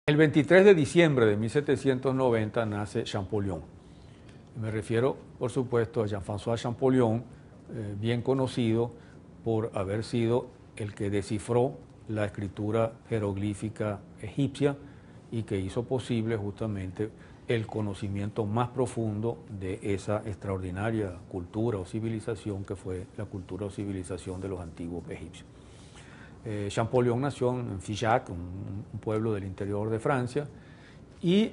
El 23 de diciembre de 1790 nace Champollion. Me refiero, por supuesto, a Jean-François Champollion, bien conocido por haber sido el que descifró la escritura jeroglífica egipcia y que hizo posible justamente el conocimiento más profundo de esa extraordinaria cultura o civilización que fue la cultura o civilización de los antiguos egipcios. Champollion nació en Figeac, un pueblo del interior de Francia, y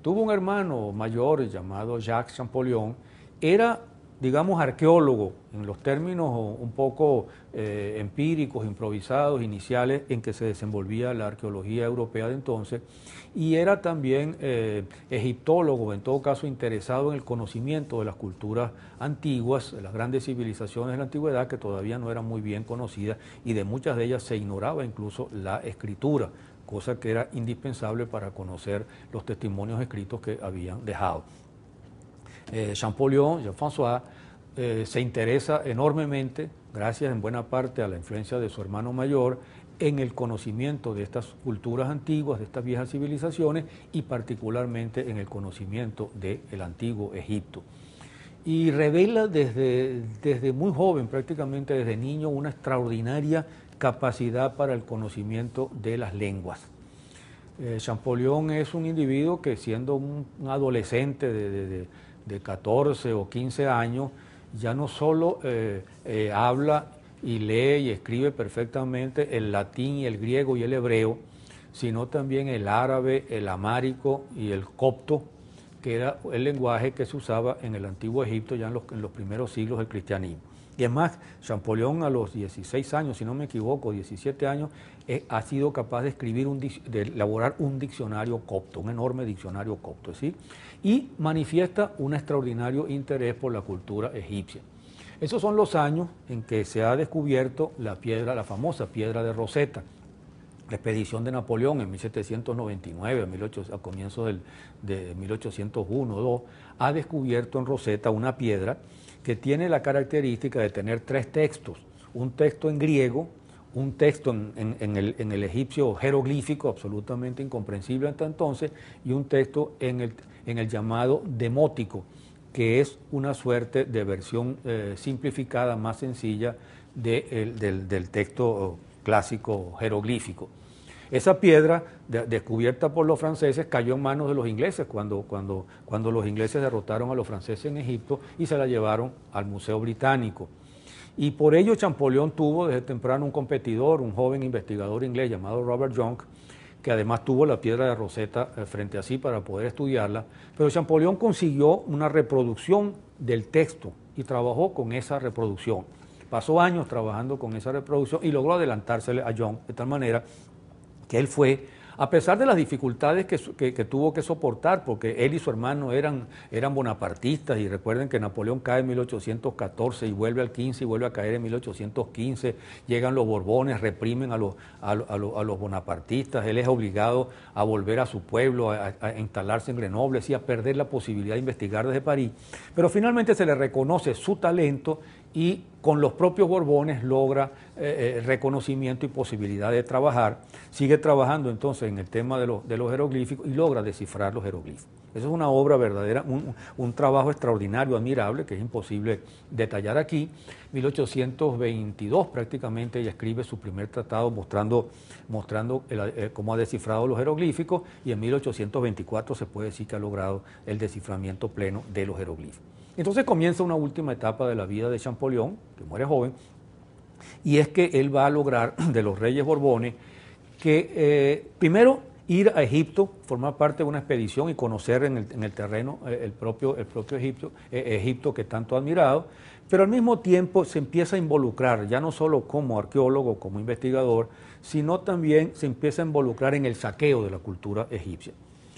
tuvo un hermano mayor llamado Jacques Champollion. Era, digamos, arqueólogo en los términos un poco empíricos, improvisados, iniciales en que se desenvolvía la arqueología europea de entonces, y era también egiptólogo, en todo caso interesado en el conocimiento de las culturas antiguas, de las grandes civilizaciones de la antigüedad que todavía no eran muy bien conocidas y de muchas de ellas se ignoraba incluso la escritura, cosa que era indispensable para conocer los testimonios escritos que habían dejado. Champollion, Jean-François, se interesa enormemente, gracias en buena parte a la influencia de su hermano mayor, en el conocimiento de estas culturas antiguas, de estas viejas civilizaciones y particularmente en el conocimiento del antiguo Egipto. Y revela desde muy joven, prácticamente desde niño, una extraordinaria capacidad para el conocimiento de las lenguas. Champollion es un individuo que siendo un adolescente de 14 o 15 años, ya no solo habla y lee y escribe perfectamente el latín y el griego y el hebreo, sino también el árabe, el amárico y el copto, que era el lenguaje que se usaba en el antiguo Egipto ya en los primeros siglos del cristianismo. Y es más, Champollion a los 16 años, si no me equivoco, 17 años, ha sido capaz de escribir, de elaborar un diccionario copto, un enorme diccionario copto, ¿sí? Y manifiesta un extraordinario interés por la cultura egipcia. Esos son los años en que se ha descubierto la piedra, la famosa piedra de Rosetta. La expedición de Napoleón en 1799, a comienzos de 1801-2, ha descubierto en Rosetta una piedra que tiene la característica de tener tres textos, un texto en griego, un texto en el egipcio jeroglífico, absolutamente incomprensible hasta entonces, y un texto en el llamado demótico, que es una suerte de versión simplificada, más sencilla del texto clásico jeroglífico. Esa piedra, descubierta por los franceses, cayó en manos de los ingleses cuando los ingleses derrotaron a los franceses en Egipto y se la llevaron al Museo Británico. Y por ello Champollion tuvo desde temprano un competidor, un joven investigador inglés llamado Robert Young, que además tuvo la piedra de Rosetta frente a sí para poder estudiarla, pero Champollion consiguió una reproducción del texto y trabajó con esa reproducción. Pasó años trabajando con esa reproducción y logró adelantársele a Young de tal manera que él fue, a pesar de las dificultades que tuvo que soportar, porque él y su hermano eran bonapartistas, y recuerden que Napoleón cae en 1814 y vuelve al 15 y vuelve a caer en 1815, llegan los Borbones, reprimen a los bonapartistas, él es obligado a volver a su pueblo, a instalarse en Grenoble, y a perder la posibilidad de investigar desde París, pero finalmente se le reconoce su talento y con los propios Borbones logra reconocimiento y posibilidad de trabajar. Sigue trabajando entonces en el tema de los jeroglíficos y logra descifrar los jeroglíficos. Eso es una obra verdadera, un trabajo extraordinario, admirable, que es imposible detallar aquí. 1822 prácticamente ella escribe su primer tratado mostrando cómo ha descifrado los jeroglíficos, y en 1824 se puede decir que ha logrado el desciframiento pleno de los jeroglíficos. Entonces comienza una última etapa de la vida de Champollion, que muere joven, y es que él va a lograr de los reyes Borbones que primero ir a Egipto, formar parte de una expedición y conocer en el terreno el propio Egipto que tanto ha admirado, pero al mismo tiempo se empieza a involucrar, ya no solo como arqueólogo, como investigador, sino también se empieza a involucrar en el saqueo de la cultura egipcia.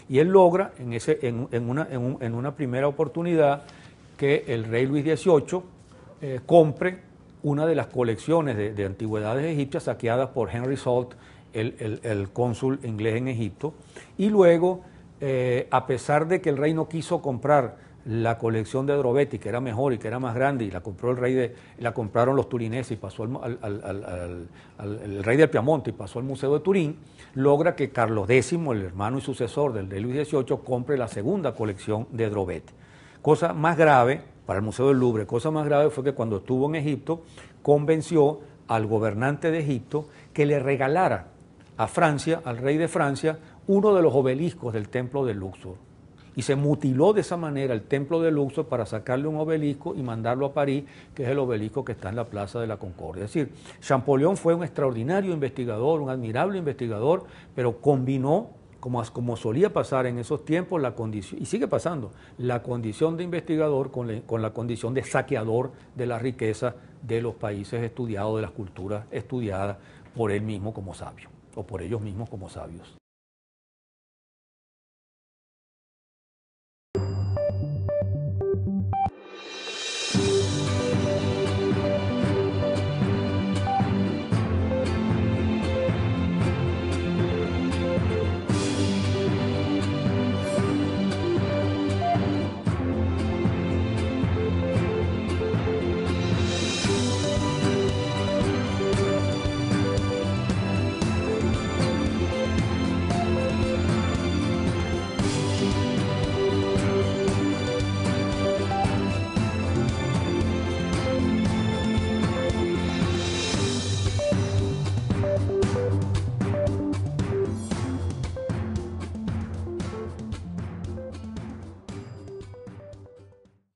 Y él logra en una primera oportunidad que el rey Luis XVIII compre una de las colecciones de antigüedades egipcias saqueadas por Henry Salt, el cónsul inglés en Egipto, y luego, a pesar de que el rey no quiso comprar la colección de Drobetti, que era mejor y que era más grande, y la compró la compraron los turineses y pasó el rey del Piamonte y pasó al Museo de Turín, logra que Carlos X, el hermano y sucesor del de Luis XVIII, compre la segunda colección de Drobetti. Cosa más grave para el Museo del Louvre, cosa más grave fue que cuando estuvo en Egipto, convenció al gobernante de Egipto que le regalara a Francia, al rey de Francia, uno de los obeliscos del templo de Luxor. Y se mutiló de esa manera el templo de Luxor para sacarle un obelisco y mandarlo a París, que es el obelisco que está en la Plaza de la Concordia. Es decir, Champollion fue un extraordinario investigador, un admirable investigador, pero combinó, como solía pasar en esos tiempos, la condición, y sigue pasando, la condición de investigador con la condición de saqueador de la riqueza de los países estudiados, de las culturas estudiadas por él mismo como sabio, o por ellos mismos como sabios.